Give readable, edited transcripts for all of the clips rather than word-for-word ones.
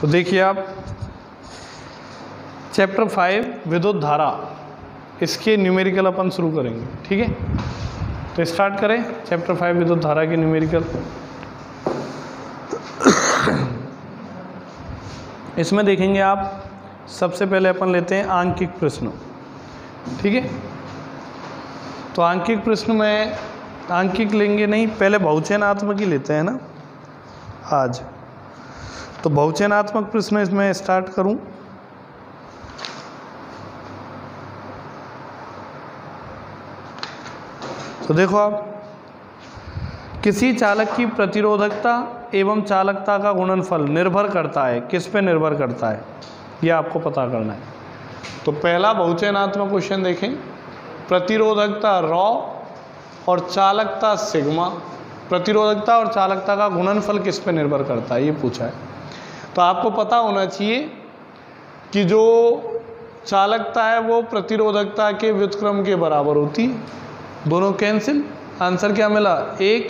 तो देखिए आप चैप्टर 5 विद्युत धारा, इसके न्यूमेरिकल अपन शुरू करेंगे, ठीक है। तो स्टार्ट करें चैप्टर 5 विद्युत धारा के न्यूमेरिकल। इसमें देखेंगे आप, सबसे पहले अपन लेते हैं आंकिक प्रश्न, ठीक है। तो आंकिक प्रश्न में आंकिक लेंगे नहीं, पहले बहुचयनात्मक ही लेते हैं ना आज। तो बहुचयनात्मक प्रश्न इसमें स्टार्ट करूं। तो देखो आप, किसी चालक की प्रतिरोधकता एवं चालकता का गुणनफल निर्भर करता है, किस पे निर्भर करता है, ये आपको पता करना है। तो पहला बहुचयनात्मक क्वेश्चन देखें, प्रतिरोधकता रॉ और चालकता सिग्मा, प्रतिरोधकता और चालकता का गुणनफल किस पे निर्भर करता है, ये पूछा है। तो आपको पता होना चाहिए कि जो चालकता है वो प्रतिरोधकता के व्युत्क्रम के बराबर होती है, दोनों कैंसिल, आंसर क्या मिला 1,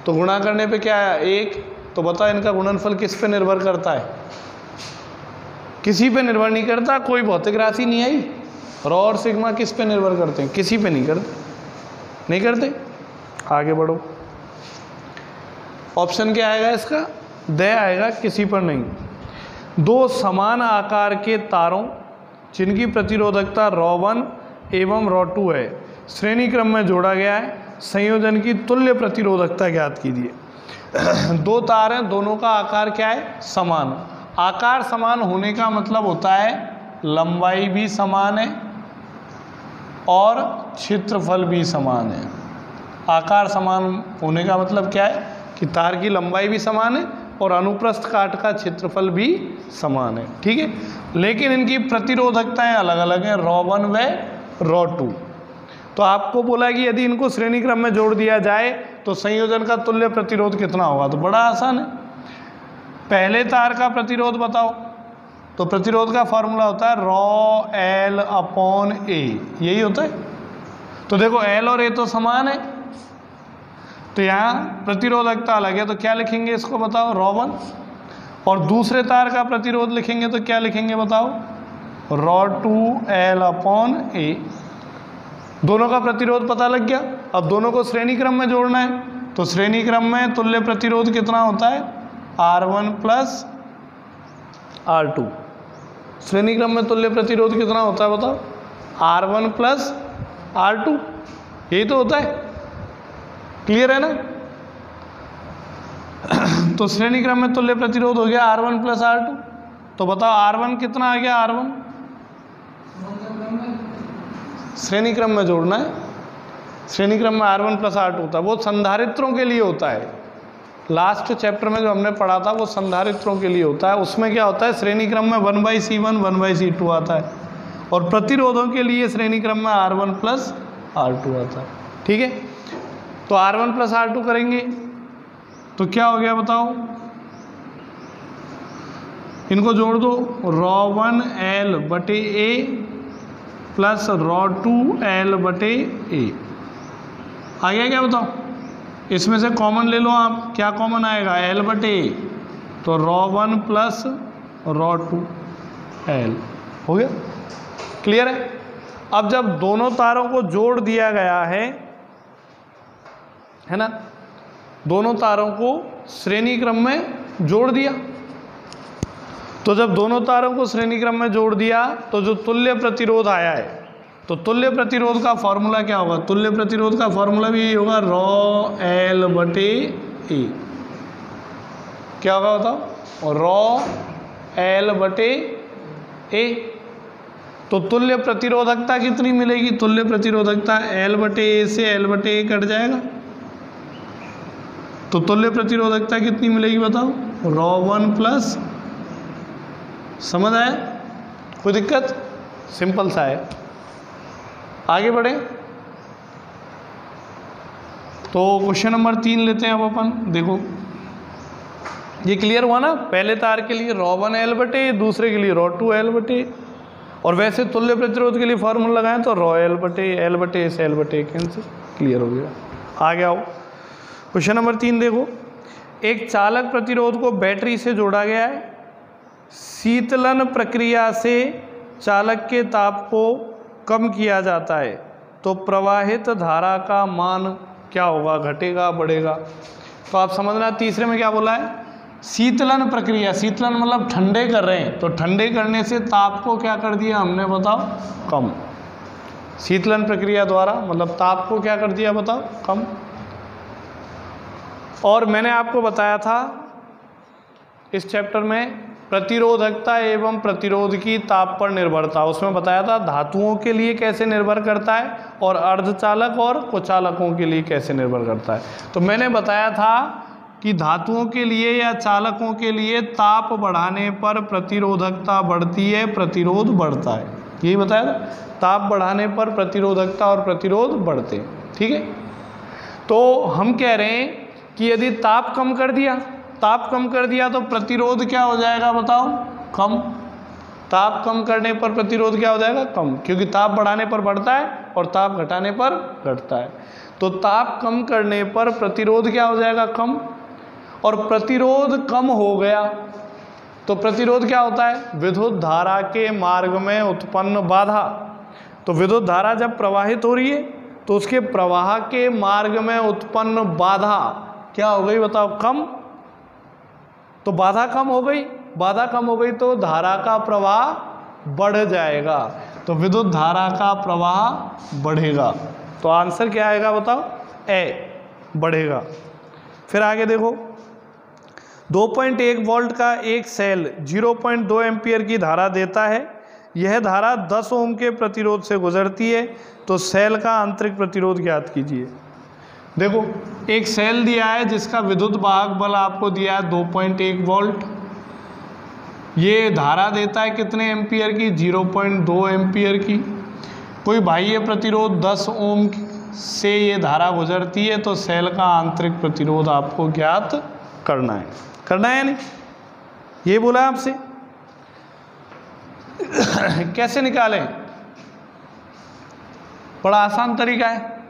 तो गुणा करने पे क्या आया 1। तो बताओ इनका गुणनफल किस पे निर्भर करता है, किसी पे निर्भर नहीं करता, कोई भौतिक राशि नहीं आई। रॉ और सिग्मा किस पे निर्भर करते हैं, किसी पे नहीं करते, नहीं करते। आगे बढ़ो, ऑप्शन क्या आएगा इसका, द आएगा, किसी पर नहीं। दो समान आकार के तारों जिनकी प्रतिरोधकता ρ1 एवं ρ2 है, श्रेणी क्रम में जोड़ा गया है, संयोजन की तुल्य प्रतिरोधकता ज्ञात कीजिए। दो तार हैं, दोनों का आकार क्या है, समान। आकार समान होने का मतलब होता है लंबाई भी समान है और क्षेत्रफल भी समान है। आकार समान होने का मतलब क्या है कि तार की लंबाई भी समान है और अनुप्रस्थ काट का क्षेत्रफल भी समान है, ठीक है। लेकिन इनकी प्रतिरोधकताएं अलग अलग हैं, ρ1 व ρ2। तो आपको बोला कि यदि इनको श्रेणी क्रम में जोड़ दिया जाए तो संयोजन का तुल्य प्रतिरोध कितना होगा। तो बड़ा आसान है, पहले तार का प्रतिरोध बताओ। तो प्रतिरोध का फॉर्मूला होता है ρL/A, यही होता है। तो देखो L और A तो समान है, तो यहाँ प्रतिरोधकता अलग है, तो क्या लिखेंगे इसको बताओ, ρ1। और दूसरे तार का प्रतिरोध लिखेंगे तो क्या लिखेंगे बताओ, ρ2L/A। दोनों का प्रतिरोध पता लग गया। अब दोनों को श्रेणी क्रम में जोड़ना है, तो श्रेणी क्रम में तुल्य प्रतिरोध कितना होता है, R1 + R2। श्रेणी क्रम में तुल्य प्रतिरोध कितना होता है बताओ, R1 + R2, यही तो होता है। क्लियर है ना। तो श्रेणी क्रम में तुल्य प्रतिरोध हो गया R1 + R2। तो बताओ R1 कितना आ गया, R1 श्रेणी क्रम में जोड़ना है, श्रेणी क्रम में R1 + R2 होता है, वो संधारित्रों के लिए होता है। लास्ट चैप्टर में जो हमने पढ़ा था वो संधारित्रों के लिए होता है। उसमें क्या होता है, श्रेणी क्रम में 1/C1 1/C2 आता है, और प्रतिरोधों के लिए श्रेणी क्रम में R1 + R2 आता है, ठीक है। तो R1 + R2 करेंगे तो क्या हो गया बताओ, इनको जोड़ दो, ρ1L/A + ρ2L/A आ गया क्या बताओ। इसमें से कॉमन ले लो आप, क्या कॉमन आएगा, L/A, तो ρ1 + ρ2L हो गया। क्लियर है। अब जब दोनों तारों को जोड़ दिया गया है ना, दोनों तारों को श्रेणी क्रम में जोड़ दिया, तो जब दोनों तारों को श्रेणी क्रम में जोड़ दिया तो जो तुल्य प्रतिरोध आया है, तो तुल्य प्रतिरोध का फॉर्मूला क्या होगा, तुल्य प्रतिरोध का फॉर्मूला भी यही होगा, ρL/A। क्या होगा बताओ, ρL/A। तो तुल्य प्रतिरोधकता कितनी मिलेगी, तुल्य प्रतिरोधकता L/A से L/A कट जाएगा, तो तुल्य प्रतिरोधकता कितनी मिलेगी बताओ, ρ1 +, समझ आया, कोई दिक्कत, सिंपल सा है। आगे बढ़े तो क्वेश्चन नंबर 3 लेते हैं अब अपन। देखो ये क्लियर हुआ ना, पहले तार के लिए ρ1L/A, दूसरे के लिए ρ2L/A, और वैसे तुल्य प्रतिरोध के लिए फॉर्मूला लगाएं तो ρL/A, L/A से L/A कैंसिल, क्लियर हो गया। आगे आओ, क्वेश्चन नंबर 3 देखो, एक चालक प्रतिरोध को बैटरी से जोड़ा गया है, शीतलन प्रक्रिया से चालक के ताप को कम किया जाता है, तो प्रवाहित धारा का मान क्या होगा, घटेगा बढ़ेगा। तो आप समझना तीसरे में क्या बोला है, शीतलन प्रक्रिया, शीतलन मतलब ठंडे कर रहे हैं, तो ठंडे करने से ताप को क्या कर दिया हमने, बताओ कम। शीतलन प्रक्रिया द्वारा मतलब ताप को क्या कर दिया, बताओ कम। और मैंने आपको बताया था इस चैप्टर में प्रतिरोधकता एवं प्रतिरोध की ताप पर निर्भरता, उसमें बताया था धातुओं के लिए कैसे निर्भर करता है और अर्धचालक और कुचालकों के लिए कैसे निर्भर करता है। तो मैंने बताया था कि धातुओं के लिए या चालकों के लिए ताप बढ़ाने पर प्रतिरोधकता बढ़ती है, प्रतिरोध बढ़ता है, यही बताया था, ताप बढ़ाने पर प्रतिरोधकता और प्रतिरोध बढ़ते हैं, ठीक है। तो हम कह रहे हैं कि यदि ताप कम कर दिया, ताप कम कर दिया तो प्रतिरोध क्या हो जाएगा, बताओ कम। ताप कम करने पर प्रतिरोध क्या हो जाएगा, कम, क्योंकि ताप बढ़ाने पर बढ़ता है और ताप घटाने पर घटता है। तो ताप कम करने पर प्रतिरोध क्या हो जाएगा, कम, और प्रतिरोध कम हो गया तो प्रतिरोध क्या होता है, विद्युत धारा के मार्ग में उत्पन्न बाधा। तो विद्युत धारा जब प्रवाहित हो रही है तो उसके प्रवाह के मार्ग में उत्पन्न बाधा क्या हो गई, बताओ कम। तो बाधा कम हो गई, बाधा कम हो गई तो धारा का प्रवाह बढ़ जाएगा, तो विद्युत धारा का प्रवाह बढ़ेगा। तो आंसर क्या आएगा, बताओ ए, बढ़ेगा। फिर आगे देखो, 2.1 वोल्ट का एक सेल 0.2 एम्पीयर की धारा देता है, यह धारा 10 ओम के प्रतिरोध से गुजरती है, तो सेल का आंतरिक प्रतिरोध ज्ञात कीजिए। देखो एक सेल दिया है जिसका विद्युत वाहक बल आपको दिया है 2.1 वोल्ट, ये धारा देता है कितने एम्पीयर की, 0.2 एम्पीयर की। कोई बाह्य प्रतिरोध 10 ओम से ये धारा गुजरती है, तो सेल का आंतरिक प्रतिरोध आपको ज्ञात करना है, करना है नहीं, ये बोला आपसे। कैसे निकालें, बड़ा आसान तरीका है।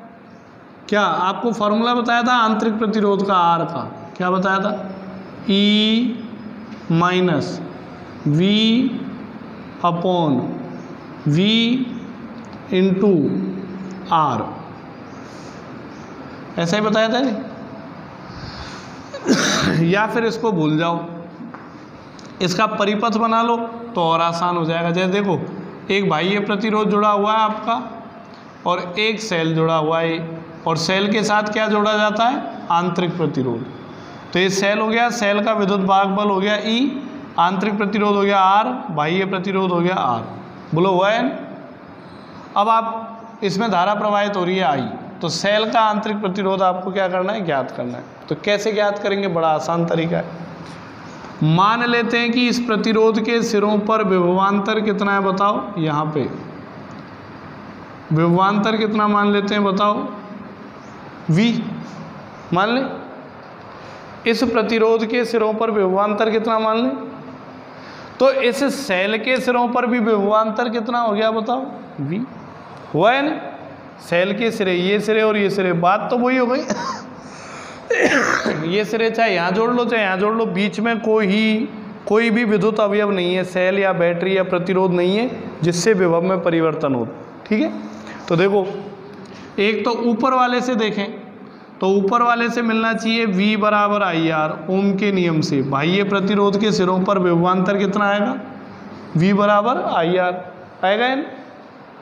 क्या आपको फॉर्मूला बताया था आंतरिक प्रतिरोध का, आर का क्या बताया था, E minus V upon V into R, ऐसा ही बताया था नहीं? या फिर इसको भूल जाओ, इसका परिपथ बना लो तो और आसान हो जाएगा। जैसे देखो एक बाह्य प्रतिरोध जुड़ा हुआ है आपका और एक सेल जुड़ा हुआ है, और सेल के साथ क्या जोड़ा जाता है, आंतरिक प्रतिरोध। तो ये सेल हो गया, सेल का विद्युत वाहक बल हो गया E, आंतरिक प्रतिरोध हो गया R, बाह्य प्रतिरोध हो गया R, बोलो हुआ है। अब आप इसमें धारा प्रवाहित हो रही है I, तो सेल का आंतरिक प्रतिरोध आपको क्या करना है, ज्ञात करना है। तो कैसे ज्ञात करेंगे, बड़ा आसान तरीका है। मान लेते हैं कि इस प्रतिरोध के सिरों पर विभवांतर कितना है, बताओ, यहाँ पे विभवांतर कितना मान लेते हैं, बताओ, V मान लें। इस प्रतिरोध के सिरों पर विभवांतर कितना मान लें, तो इस सेल के सिरों पर भी विभवांतर कितना हो गया, बताओ, V हुआ है ना। सेल के सिरे, ये सिरे और ये सिरे, बात तो वही हो गई। ये सिरे चाहे यहाँ जोड़ लो चाहे यहाँ जोड़ लो, बीच में कोई भी विद्युत अवयव नहीं है, सेल या बैटरी या प्रतिरोध नहीं है जिससे विभव में परिवर्तन हो, ठीक है। तो देखो एक तो ऊपर वाले से देखें तो ऊपर वाले से मिलना चाहिए V बराबर IR, ओम के नियम से बाह्य प्रतिरोध के सिरों पर विभवांतर कितना आएगा, V बराबर IR आएगा,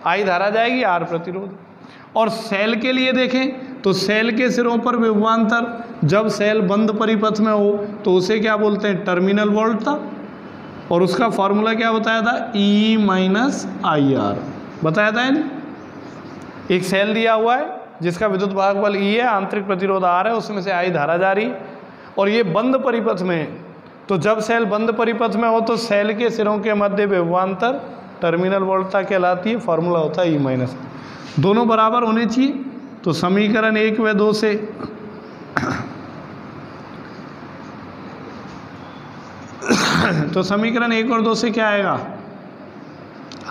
I धारा जाएगी, R प्रतिरोध। और सेल के लिए देखें तो सेल के सिरों पर विभवांतर जब सेल बंद परिपथ में हो तो उसे क्या बोलते हैं, टर्मिनल वोल्ट था, और उसका फॉर्मूला क्या बताया था, E माइनस IR बताया था नहीं। एक सेल दिया हुआ है जिसका विद्युत वाहक बल E है, आंतरिक प्रतिरोध R है, उसमें से I धारा जा रही है, और ये बंद परिपथ में है। तो जब सेल बंद परिपथ में हो तो सेल के सिरों के मध्य विभवांतर टर्मिनल वोल्टता कहलाती है, फॉर्मूला होता है E माइनस। दोनों बराबर होने चाहिए, तो समीकरण 1 व 2 से तो समीकरण 1 और 2 से क्या आएगा,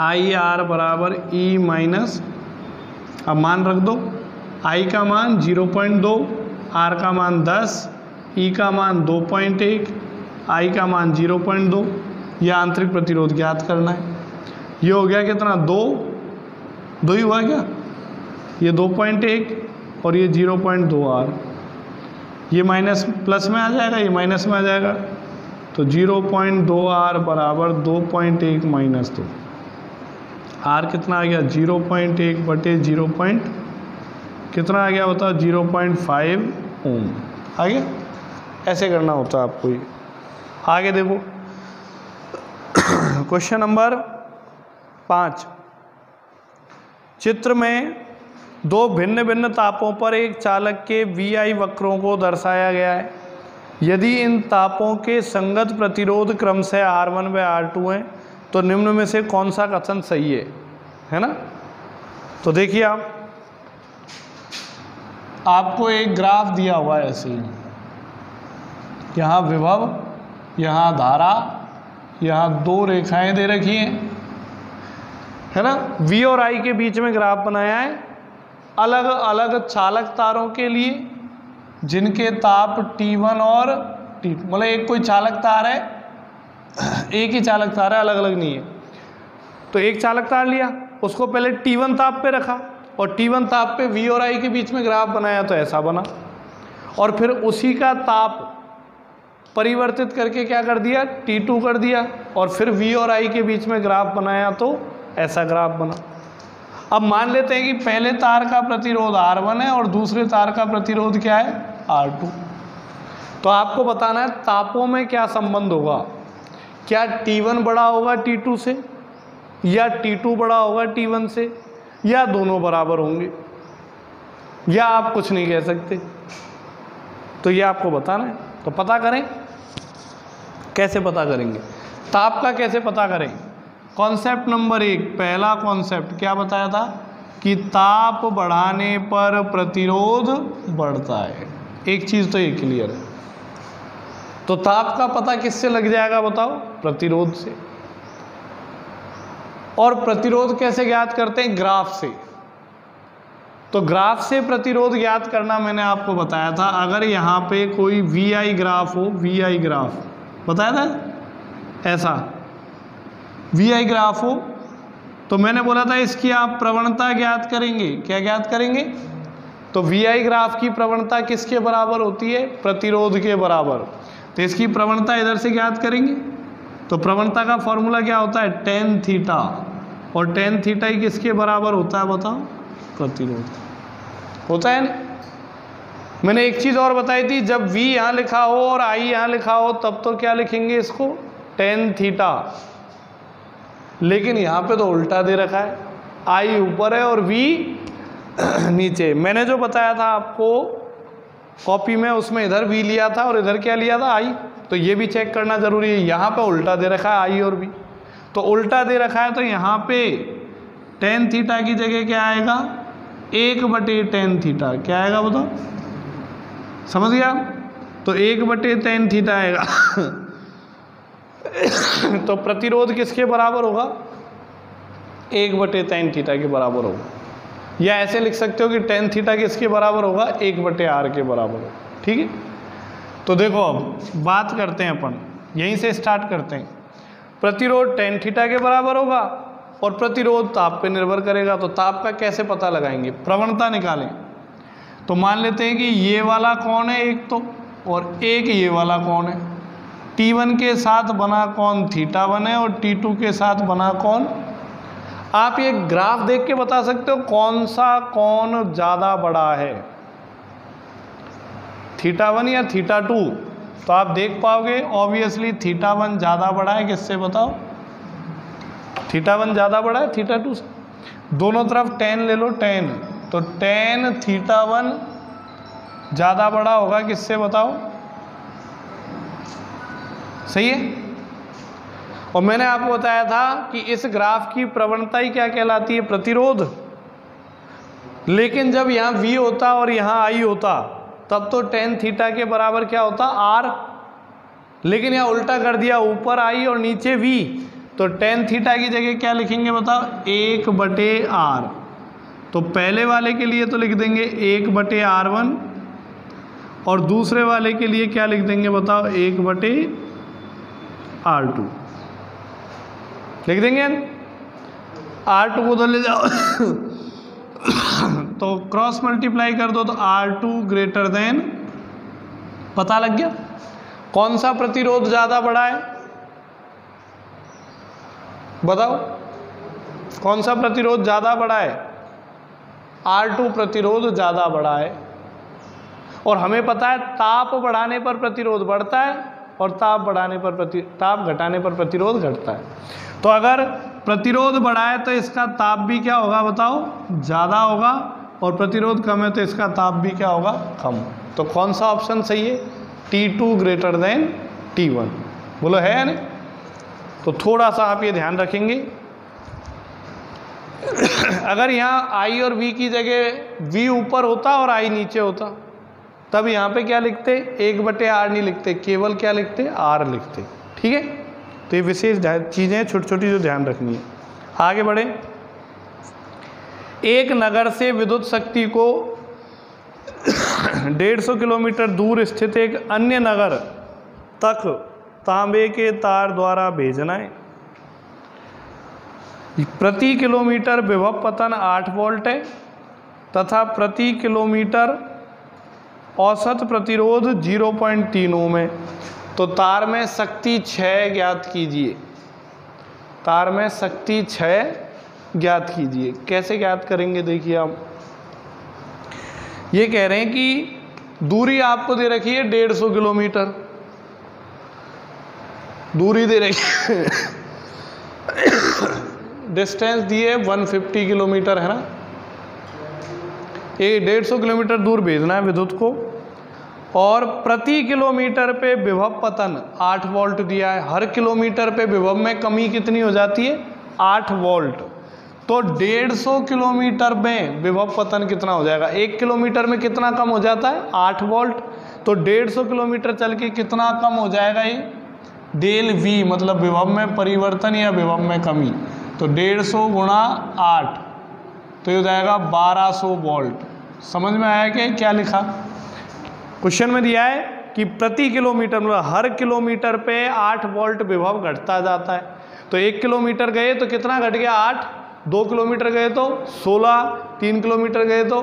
IR बराबर E माइनस, अब मान रख दो, I का मान 0.2, R का मान 10, ई का मान 2.1, आई का मान 0.2, यह आंतरिक प्रतिरोध ज्ञात करना है। ये हो गया कितना, 2 ही हुआ क्या, ये 2.1 और ये 0.2 आर, ये माइनस प्लस में आ जाएगा, ये माइनस में आ जाएगा, तो 0.2 आर बराबर 2.1 माइनस 2, आर कितना आ गया 0.1 बटे 0. कितना आ गया बताओ 0.5 ओम आ गया। ऐसे करना होता है आपको ये। आगे देखो क्वेश्चन नंबर 5, चित्र में दो भिन्न भिन्न तापों पर एक चालक के VI वक्रों को दर्शाया गया है। यदि इन तापों के संगत प्रतिरोध क्रमशः R1 व R2 हैं तो निम्न में से कौन सा कथन सही है ना। तो देखिए आपको एक ग्राफ दिया हुआ है ऐसे ही, यहाँ विभव, यहाँ धारा, यहाँ 2 रेखाएं दे रखी हैं, है ना। V और I के बीच में ग्राफ बनाया है अलग अलग चालक तारों के लिए जिनके ताप T1 और T2, मतलब एक कोई चालक तार है, एक ही चालक तार है, अलग अलग नहीं है। तो एक चालक तार लिया, उसको पहले T1 ताप पे रखा और T1 ताप पे V और I के बीच में ग्राफ बनाया तो ऐसा बना, और फिर उसी का ताप परिवर्तित करके क्या कर दिया T2 कर दिया, और फिर V और I के बीच में ग्राफ बनाया तो ऐसा ग्राफ बना। अब मान लेते हैं कि पहले तार का प्रतिरोध R1 है और दूसरे तार का प्रतिरोध क्या है R2। तो आपको बताना है तापों में क्या संबंध होगा, क्या T1 बड़ा होगा T2 से, या T2 बड़ा होगा T1 से, या दोनों बराबर होंगे, या आप कुछ नहीं कह सकते। तो ये आपको बताना है। तो पता करें, कैसे पता करेंगे ताप का, कैसे पता करें। कॉन्सेप्ट नंबर 1, पहला कॉन्सेप्ट क्या बताया था कि ताप बढ़ाने पर प्रतिरोध बढ़ता है। एक चीज़ तो ये क्लियर है। तो ताप का पता किससे लग जाएगा बताओ, प्रतिरोध से। और प्रतिरोध कैसे ज्ञात करते हैं, ग्राफ से। तो ग्राफ से प्रतिरोध ज्ञात करना मैंने आपको बताया था। अगर यहाँ पे कोई VI ग्राफ हो, VI ग्राफ बताया था ऐसा, VI ग्राफ हो, तो मैंने बोला था इसकी आप प्रवणता ज्ञात करेंगे। क्या ज्ञात करेंगे, तो VI ग्राफ की प्रवणता किसके बराबर होती है, प्रतिरोध के बराबर। तो इसकी प्रवणता इधर से ज्ञात करेंगे। तो प्रवणता का फॉर्मूला क्या होता है, tan थीटा, और tan थीटा ही किसके बराबर होता है बताओ, प्रतिरोध होता है ना। मैंने एक चीज़ और बताई थी, जब V यहाँ लिखा हो और I यहाँ लिखा हो तब तो क्या लिखेंगे इसको, tan थीटा। लेकिन यहाँ पे तो उल्टा दे रखा है, I ऊपर है और V नीचे। मैंने जो बताया था आपको कॉपी में, उसमें इधर V लिया था और इधर क्या लिया था, I। तो ये भी चेक करना जरूरी है। यहाँ पे उल्टा दे रखा है I और V, तो उल्टा दे रखा है तो यहाँ पे tan थीटा की जगह क्या आएगा, 1/tan थीटा। क्या आएगा बताओ, समझ गया। तो 1/tan थीटा आएगा। तो प्रतिरोध किसके बराबर होगा, 1/tan थीटा के बराबर होगा। या ऐसे लिख सकते हो कि tan थीटा किसके बराबर होगा, 1/r के बराबर होगा। ठीक है। तो देखो अब बात करते हैं अपन, यहीं से स्टार्ट करते हैं। प्रतिरोध tan थीटा के बराबर होगा और प्रतिरोध ताप पे निर्भर करेगा। तो ताप का कैसे पता लगाएंगे, प्रवणता निकालें। तो मान लेते हैं कि ये वाला कौन है एक तो, और एक ये वाला कौन है। T1 के साथ बना कौन θ1 है और T2 के साथ बना कौन। आप ये ग्राफ देख के बता सकते हो कौन सा कौन ज़्यादा बड़ा है, θ1 या θ2। तो आप देख पाओगे ऑब्वियसली θ1 ज़्यादा बड़ा है किससे बताओ, θ1 ज़्यादा बड़ा है θ2 से। दोनों तरफ tan ले लो, tan, तो tan θ1 ज़्यादा बड़ा होगा किससे बताओ, सही है। और मैंने आपको बताया था कि इस ग्राफ की प्रवणता ही क्या कहलाती है, प्रतिरोध। लेकिन जब यहाँ V होता और यहाँ I होता तब तो tan थीटा के बराबर क्या होता, R। लेकिन यहाँ उल्टा कर दिया, ऊपर I और नीचे V। तो tan थीटा की जगह क्या लिखेंगे बताओ, 1/r। तो पहले वाले के लिए तो लिख देंगे 1/r1, और दूसरे वाले के लिए क्या लिख देंगे बताओ, 1/R2 लिख देंगे। R2 को उधर ले जाओ तो क्रॉस मल्टीप्लाई कर दो तो R2 ग्रेटर देन, पता लग गया कौन सा प्रतिरोध ज़्यादा बड़ा है, बताओ कौन सा प्रतिरोध ज़्यादा बड़ा है, R2 प्रतिरोध ज़्यादा बड़ा है। और हमें पता है ताप बढ़ाने पर प्रतिरोध बढ़ता है और ताप घटाने पर प्रतिरोध घटता है। तो अगर प्रतिरोध बढ़ा है तो इसका ताप भी क्या होगा बताओ, ज़्यादा होगा, और प्रतिरोध कम है तो इसका ताप भी क्या होगा, कम। तो कौन सा ऑप्शन सही है, T2 ग्रेटर देन T1, बोलो है या नहीं। तो थोड़ा सा आप ये ध्यान रखेंगे, अगर यहाँ I और V की जगह V ऊपर होता और I नीचे होता तब यहाँ पे क्या लिखते, 1/R नहीं लिखते, केवल क्या लिखते, R लिखते। ठीक है, तो ये विशेष चीज़ें छोटी छोटी जो ध्यान रखनी है। आगे बढ़े, एक नगर से विद्युत शक्ति को 150 किलोमीटर दूर स्थित एक अन्य नगर तक तांबे के तार द्वारा भेजना है। प्रति किलोमीटर विभव पतन 8 वोल्ट है तथा प्रति किलोमीटर औसत प्रतिरोध 0.3 ओम है। तो तार में शक्ति 6 ज्ञात कीजिए, तार में शक्ति 6 ज्ञात कीजिए। कैसे ज्ञात करेंगे, देखिए आप ये कह रहे हैं कि दूरी आपको दे रखी है 150 किलोमीटर, दूरी दे रखी है डिस्टेंस दी है 150 किलोमीटर है ना, ये 150 किलोमीटर दूर भेजना है विद्युत को, और प्रति किलोमीटर पे विभव पतन 8 वोल्ट दिया है। हर किलोमीटर पे विभव में कमी कितनी हो जाती है, 8 वोल्ट। तो 150 किलोमीटर में विभव पतन कितना हो जाएगा, 1 किलोमीटर में कितना कम हो जाता है, 8 वोल्ट। तो 150 किलोमीटर चल के कितना कम हो जाएगा ये, डेल V मतलब विभव में परिवर्तन या विभव में कमी। तो 150 गुणा 8 तो ये हो जाएगा 1200 वोल्ट। समझ में आया कि क्या लिखा, क्वेश्चन में दिया है कि प्रति किलोमीटर मतलब हर किलोमीटर पे 8 वोल्ट विभव घटता जाता है। तो 1 किलोमीटर गए तो कितना घट गया, 8, 2 किलोमीटर गए तो 16, 3 किलोमीटर गए तो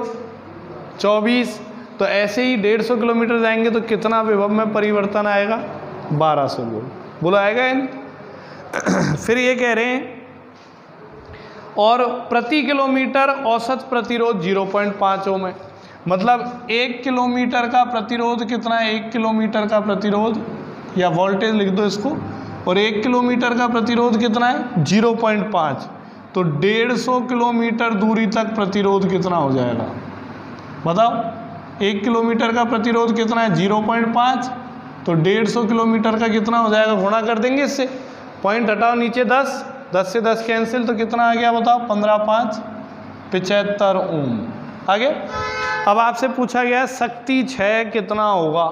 24। तो ऐसे ही 150 किलोमीटर जाएंगे तो कितना विभव में परिवर्तन आएगा, 1200 वोल्ट। बोला आएगा या नहीं। फिर ये कह रहे हैं और प्रति किलोमीटर औसत प्रतिरोध 0.5 ओम है। मतलब 1 किलोमीटर का प्रतिरोध कितना है, 1 किलोमीटर का प्रतिरोध, या वोल्टेज लिख दो इसको, और 1 किलोमीटर का प्रतिरोध कितना है, 0.5। तो 150 किलोमीटर दूरी तक प्रतिरोध कितना हो जाएगा बताओ, 1 किलोमीटर का प्रतिरोध कितना है, 0.5। तो 150 किलोमीटर का कितना हो जाएगा, गुणा कर देंगे इससे, पॉइंट हटाओ नीचे 10, 10 से 10 कैंसिल, तो कितना आ गया बताओ, 15 5 75 ओम। आगे अब आपसे पूछा गया है शक्ति 6 कितना होगा।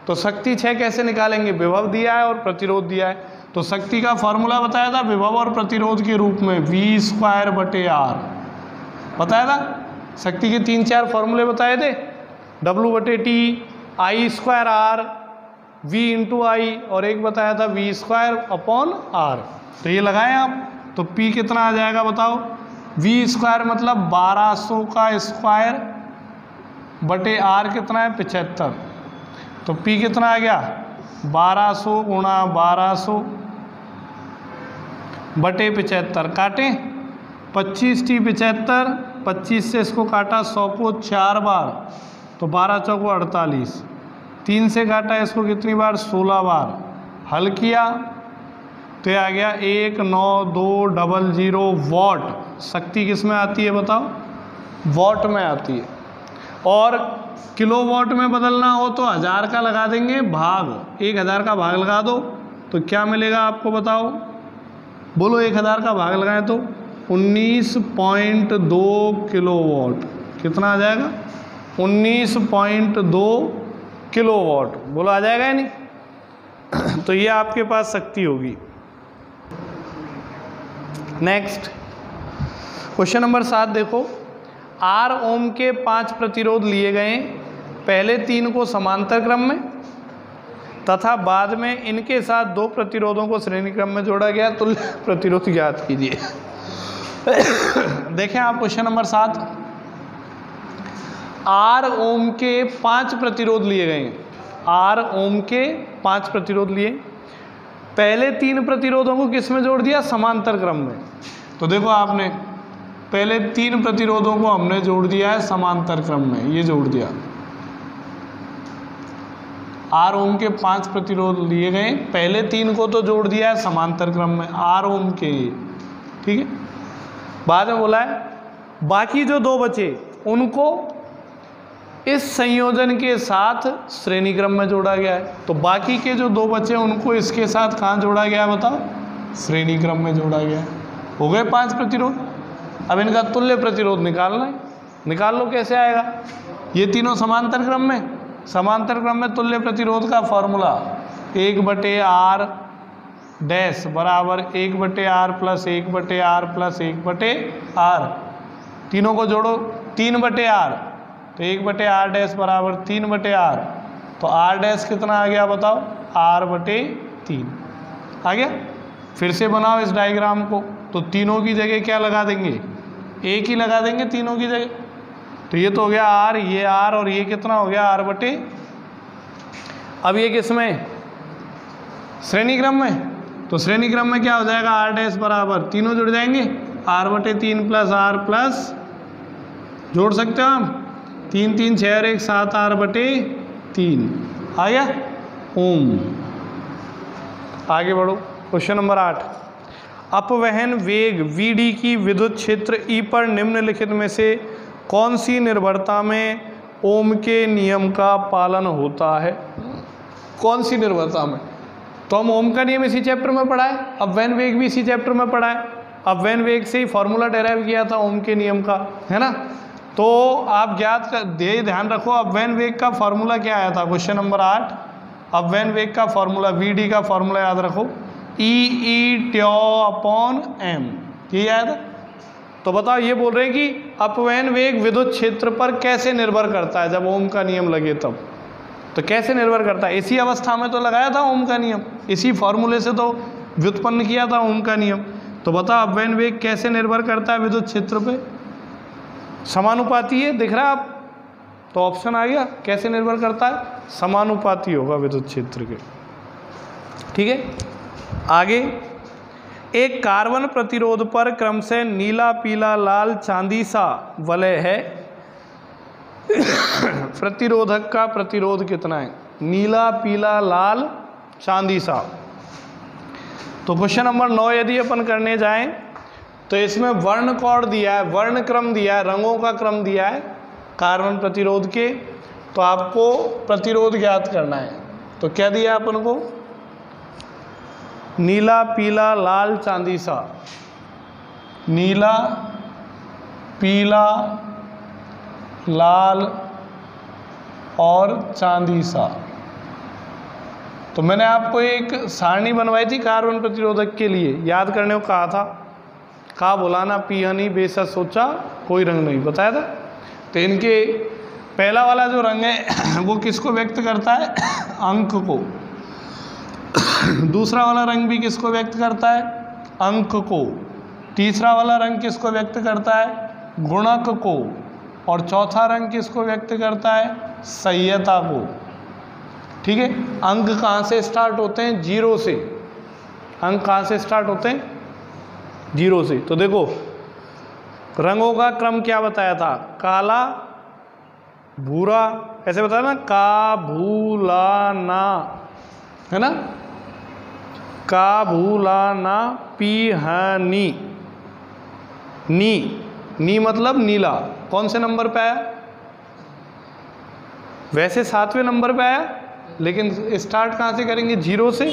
तो शक्ति 6 कैसे निकालेंगे, विभव दिया है और प्रतिरोध दिया है। तो शक्ति का फॉर्मूला बताया था विभव और प्रतिरोध के रूप में, V²/R बताया था। शक्ति के 3-4 फॉर्मूले बताए थे, W/T, I²R, V × I, और एक बताया था V²/R। तो ये लगाएं आप, तो P कितना आ जाएगा बताओ, V² मतलब 1200 का स्क्वायर बटे R कितना है, 75। तो P कितना आ गया, 1200 गुणा 1200 बटे 75, काटें 25T 75, 25 से इसको काटा 100 को 4 बार, तो 12 चौको 48, 3 से काटा इसको कितनी बार, 16 बार, हल किया तो ये आ गया 19200 वॉट। शक्ति किस में आती है बताओ, वॉट में आती है। और किलोवाट में बदलना हो तो 1000 का लगा देंगे भाग, 1000 का भाग लगा दो तो क्या मिलेगा आपको बताओ, बोलो 1000 का भाग लगाएं तो 19.2 किलोवाट। कितना आ जाएगा, 19.2 किलोवाट। बोलो आ जाएगा या नहीं। तो ये आपके पास शक्ति होगी। नेक्स्ट क्वेश्चन नंबर 7 देखो, R ओम के 5 प्रतिरोध लिए गए, पहले 3 को समांतर क्रम में तथा बाद में इनके साथ 2 प्रतिरोधों को श्रेणी क्रम में जोड़ा गया। तुल्य प्रतिरोध ज्ञात कीजिए। देखें आप क्वेश्चन नंबर 7, R ओम के 5 प्रतिरोध लिए गए हैं। R ओम के 5 प्रतिरोध लिए, पहले 3 प्रतिरोधों को किस में जोड़ दिया? समांतर क्रम में। तो देखो आपने पहले 3 प्रतिरोधों को हमने जोड़ दिया है समांतर क्रम में, ये जोड़ दिया। R ओम के 5 प्रतिरोध लिए गए, पहले 3 को तो जोड़ दिया है समांतर क्रम में, R ओम के, ठीक है। बाद में बोला है बाकी जो 2 बचे उनको इस संयोजन के साथ श्रेणी क्रम में जोड़ा गया है। तो बाकी के जो 2 बचे उनको इसके साथ कहाँ जोड़ा गया है बताओ? श्रेणी क्रम में जोड़ा गया है। हो गए 5 प्रतिरोध। अब इनका तुल्य प्रतिरोध निकालना है। निकाल लो, कैसे आएगा? ये तीनों समांतर क्रम में, समांतर क्रम में तुल्य प्रतिरोध का फॉर्मूला 1/R डैश बराबर 1/R plus 1/R plus 1/R। तीनों को जोड़ो, 3/R, तो 1/R डैश बराबर 3/R। तो R डैश कितना आ गया बताओ? R/3 आ गया। फिर से बनाओ इस डायग्राम को, तो तीनों की जगह क्या लगा देंगे? 1 ही लगा देंगे तीनों की जगह। तो ये तो हो गया R, ये R और ये कितना हो गया? R/। अब ये किस में? श्रेणी क्रम में। तो श्रेणी क्रम में क्या हो जाएगा? R डैश बराबर, तीनों जुड़ जाएंगे, R/3 प्लस R प्लस, जोड़ सकते हो हम, 3 3 6 और 1 7 R/3 आ गया ओम। आगे बढ़ो, क्वेश्चन नंबर 8, अपवहन वेग Vd की विद्युत क्षेत्र E पर निम्नलिखित में से कौन सी निर्भरता में ओम के नियम का पालन होता है? कौन सी निर्भरता में? तो हम ओम का नियम इसी चैप्टर में पढ़ा है, अपवहन वेग भी इसी चैप्टर में पढ़ा है। अपवहन वेग से ही फॉर्मूला डेराइव किया था ओम के नियम का, है ना। तो आप ज्ञात कर दे, ध्यान रखो अपवहन वेग का फॉर्मूला क्या आया था? क्वेश्चन नंबर 8, अपवहन वेग का फॉर्मूला, Vd का फॉर्मूला याद रखो, E/τ/m, ये याद है। तो बताओ, ये बोल रहे हैं कि अपवहन वेग विद्युत क्षेत्र पर कैसे निर्भर करता है जब ओम का नियम लगे तब। तो कैसे निर्भर करता है? इसी अवस्था में तो लगाया था ओम का नियम, इसी फॉर्मूले से तो व्युत्पन्न किया था ओम का नियम। तो बताओ अपवहन वेग कैसे निर्भर करता है विद्युत क्षेत्र पे? समानुपाती है, दिख रहा है आप? तो ऑप्शन आ गया, कैसे निर्भर करता है? समानुपाती होगा विद्युत क्षेत्र के, ठीक है। आगे, एक कार्बन प्रतिरोध पर क्रम से नीला, पीला, लाल, चांदी सा वलय है। प्रतिरोधक का प्रतिरोध कितना है? नीला, पीला, लाल, चांदी सा। तो क्वेश्चन नंबर 9 यदि अपन करने जाएं तो इसमें वर्ण कोड दिया है, वर्ण क्रम दिया है, रंगों का क्रम दिया है कार्बन प्रतिरोध के। तो आपको प्रतिरोध ज्ञात करना है। तो क्या दिया अपन को? नीला, पीला, लाल, चांदी सा। नीला, पीला, लाल और चांदी सा। तो मैंने आपको एक सारणी बनवाई थी कार्बन प्रतिरोधक के लिए, याद करने को कहा था। का बुलाना पियानी बेसा सोचा कोई रंग नहीं, बताया था। तो इनके पहला वाला जो रंग है वो किसको व्यक्त करता है? अंक को। दूसरा वाला रंग भी किसको व्यक्त करता है? अंक को। तीसरा वाला रंग किसको व्यक्त करता है? गुणक को। और चौथा रंग किसको व्यक्त करता है? संयता को, ठीक है। अंक कहाँ से स्टार्ट होते हैं? 0 से। अंक कहाँ से स्टार्ट होते हैं? 0 से। तो देखो रंगों का क्रम क्या बताया था? काला, भूरा, ऐसे बताया ना, का भूला ना, है ना, का भूला ना, पीहनी, नी मतलब नीला। कौन से नंबर पे आया? वैसे 7वें नंबर पे आया, लेकिन स्टार्ट कहाँ से करेंगे? 0 से,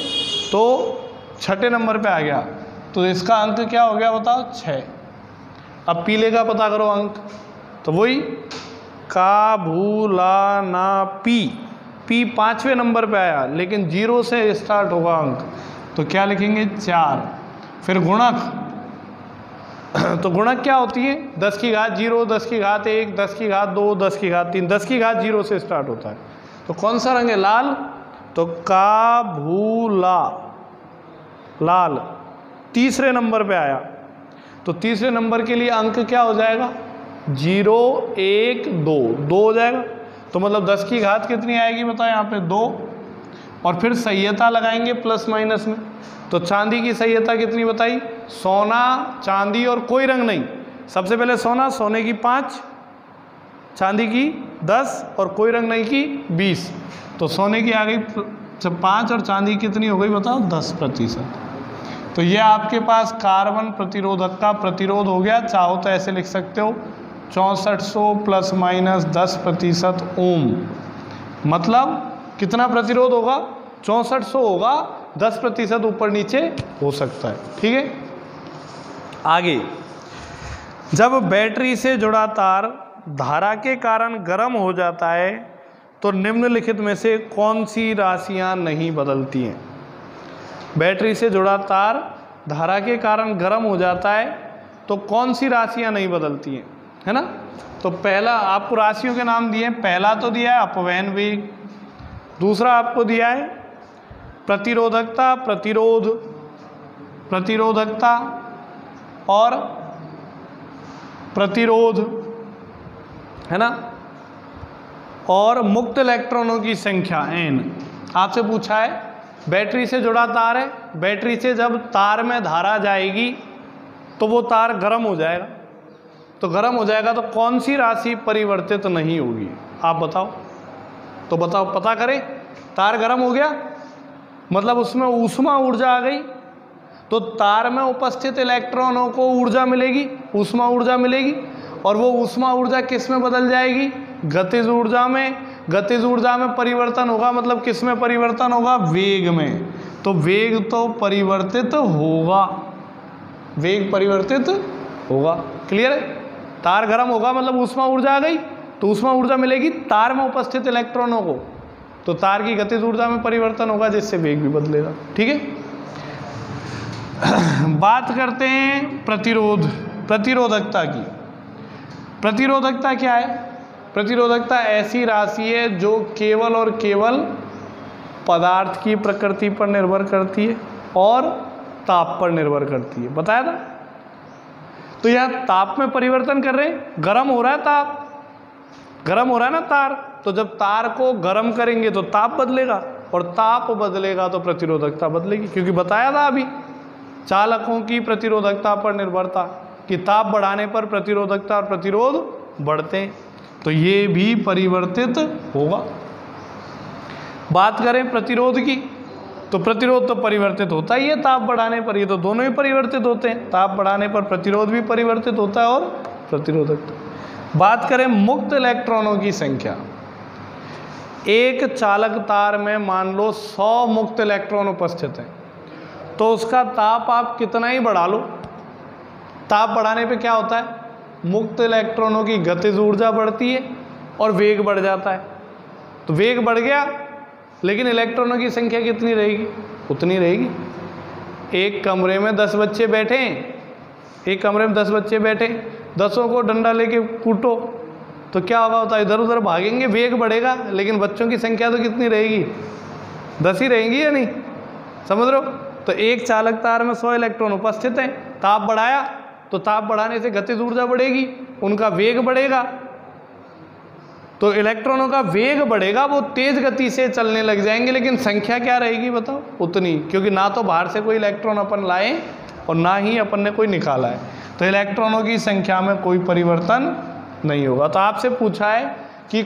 तो 6ठे नंबर पे आ गया। तो इसका अंक क्या हो गया बताओ? 6। अब पीले का पता करो अंक। तो वही का भूला ना पी 5वें नंबर पे आया, लेकिन 0 से स्टार्ट होगा अंक। तो क्या लिखेंगे? 4। फिर गुणक, तो गुणक क्या होती है? 10 की घात 0, 10 की घात 1, 10 की घात 2, 10 की घात 3, 10 की घात 0 से स्टार्ट होता है। तो कौन सा रंग है? लाल। तो काबूला, लाल तीसरे नंबर पे आया। तो तीसरे नंबर के लिए अंक क्या हो जाएगा? 0, 1, 2, 2 हो जाएगा। तो मतलब 10 की घात कितनी आएगी बताओ? यहाँ पे 2, और फिर सह्यता लगाएंगे प्लस माइनस में। तो चांदी की सह्यता कितनी बताई? सोना, चांदी और कोई रंग नहीं। सबसे पहले सोना, सोने की 5, चांदी की 10 और कोई रंग नहीं की 20। तो सोने की आ गई 5 और चांदी कितनी हो गई बताओ? 10%। तो ये आपके पास कार्बन प्रतिरोधक का प्रतिरोध हो गया। चाहो तो ऐसे लिख सकते हो 6400 प्लस माइनस 10% ओम। मतलब कितना प्रतिरोध होगा? 6400 होगा, 10% ऊपर नीचे हो सकता है। ठीक है, आगे, जब बैटरी से जुड़ा तार धारा के कारण गर्म हो जाता है तो निम्नलिखित में से कौन सी राशियां नहीं बदलती हैं? बैटरी से जुड़ा तार धारा के कारण गर्म हो जाता है तो कौन सी राशियां नहीं बदलती हैं, है ना? तो पहला आपको राशियों के नाम दिए। पहला तो दिया है अपवहन वेग, दूसरा आपको दिया है प्रतिरोधकता, प्रतिरोध, प्रतिरोधकता और प्रतिरोध, है ना? और मुक्त इलेक्ट्रॉनों की संख्या n। आपसे पूछा है बैटरी से जुड़ा तार है, बैटरी से जब तार में धारा जाएगी तो वो तार गर्म हो जाएगा। तो गर्म हो जाएगा तो कौन सी राशि परिवर्तित नहीं होगी? आप बताओ। तो बताओ, पता करें। तार गर्म हो गया मतलब उसमें ऊष्मा ऊर्जा आ गई, तो तार में उपस्थित इलेक्ट्रॉनों को ऊर्जा मिलेगी, ऊष्मा ऊर्जा मिलेगी, और वो ऊष्मा ऊर्जा किस में बदल जाएगी? गतिज ऊर्जा में। गतिज ऊर्जा में परिवर्तन होगा, मतलब किस में परिवर्तन होगा? वेग में। तो वेग तो परिवर्तित होगा, वेग परिवर्तित होगा। क्लियर है? तार गर्म होगा मतलब ऊष्मा ऊर्जा आ गई, तो ऊष्मा ऊर्जा मिलेगी तार में उपस्थित इलेक्ट्रॉनों को, तो तार की गतिज ऊर्जा में परिवर्तन होगा जिससे वेग भी बदलेगा। ठीक है, बात करते हैं प्रतिरोध, प्रतिरोधकता की। प्रतिरोधकता क्या है? प्रतिरोधकता ऐसी राशि है जो केवल और केवल पदार्थ की प्रकृति पर निर्भर करती है और ताप पर निर्भर करती है। बताया था। तो यह ताप में परिवर्तन कर रहे हैं, गर्म हो रहा है ताप, गर्म हो रहा है ना तार, तो जब तार को गर्म करेंगे तो ताप बदलेगा, और ताप बदलेगा तो प्रतिरोधकता बदलेगी। क्योंकि बताया था अभी चालकों की प्रतिरोधकता पर निर्भरता, कि ताप बढ़ाने पर प्रतिरोधकता और प्रतिरोध बढ़ते हैं, तो ये भी परिवर्तित होगा। बात करें प्रतिरोध की, तो प्रतिरोध तो परिवर्तित होता ही है ताप बढ़ाने पर, ये तो दोनों ही परिवर्तित होते हैं। ताप बढ़ाने पर प्रतिरोध भी परिवर्तित होता है और प्रतिरोधकता। बात करें मुक्त इलेक्ट्रॉनों की संख्या, एक चालक तार में मान लो 100 मुक्त इलेक्ट्रॉन उपस्थित हैं, तो उसका ताप आप कितना ही बढ़ा लो, ताप बढ़ाने पे क्या होता है? मुक्त इलेक्ट्रॉनों की गतिज ऊर्जा बढ़ती है और वेग बढ़ जाता है। तो वेग बढ़ गया लेकिन इलेक्ट्रॉनों की संख्या कितनी रहेगी? उतनी रहेगी। एक कमरे में 10 बच्चे बैठे हैं, एक कमरे में 10 बच्चे बैठे, 10 को डंडा लेके कूटो तो क्या होगा? होता है इधर उधर भागेंगे, वेग बढ़ेगा, लेकिन बच्चों की संख्या तो कितनी रहेगी? 10 ही रहेंगी या नहीं? समझ रहे हो? तो एक चालक तार में 100 इलेक्ट्रॉन उपस्थित हैं, ताप बढ़ाया तो ताप बढ़ाने से गतिज ऊर्जा बढ़ेगी, उनका वेग बढ़ेगा, तो इलेक्ट्रॉनों का वेग बढ़ेगा, वो तेज गति से चलने लग जाएंगे, लेकिन संख्या क्या रहेगी बताओ? उतनी, क्योंकि ना तो बाहर से कोई इलेक्ट्रॉन अपन लाए और ना ही अपन ने कोई निकाला है, तो इलेक्ट्रॉनों की संख्या में कोई परिवर्तन नहीं होगा। तो आपसे पूछा है कि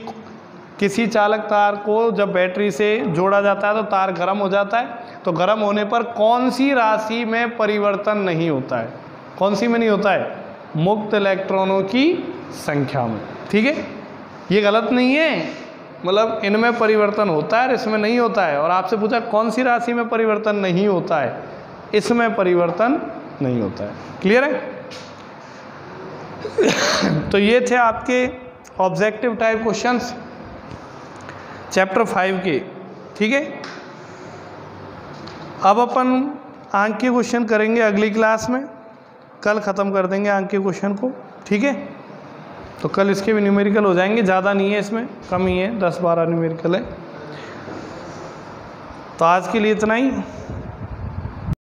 किसी चालक तार को जब बैटरी से जोड़ा जाता है तो तार गर्म हो जाता है, तो गर्म होने पर कौन सी राशि में परिवर्तन नहीं होता है? कौन सी में नहीं होता है? मुक्त इलेक्ट्रॉनों की संख्या में। ठीक है, ये गलत नहीं है, मतलब इनमें परिवर्तन होता है, इसमें नहीं होता है। और आपसे पूछा कौन सी राशि में परिवर्तन नहीं होता है? इसमें परिवर्तन नहीं होता है। क्लियर है? तो ये थे आपके ऑब्जेक्टिव टाइप क्वेश्चंस चैप्टर 5 के। ठीक है, अब अपन आंक के क्वेश्चन करेंगे अगली क्लास में। कल ख़त्म कर देंगे अंक के क्वेश्चन को, ठीक है। तो कल इसके भी न्यूमेरिकल हो जाएंगे, ज़्यादा नहीं है इसमें, कम ही है, 10-12 न्यूमेरिकल है। तो आज के लिए इतना ही।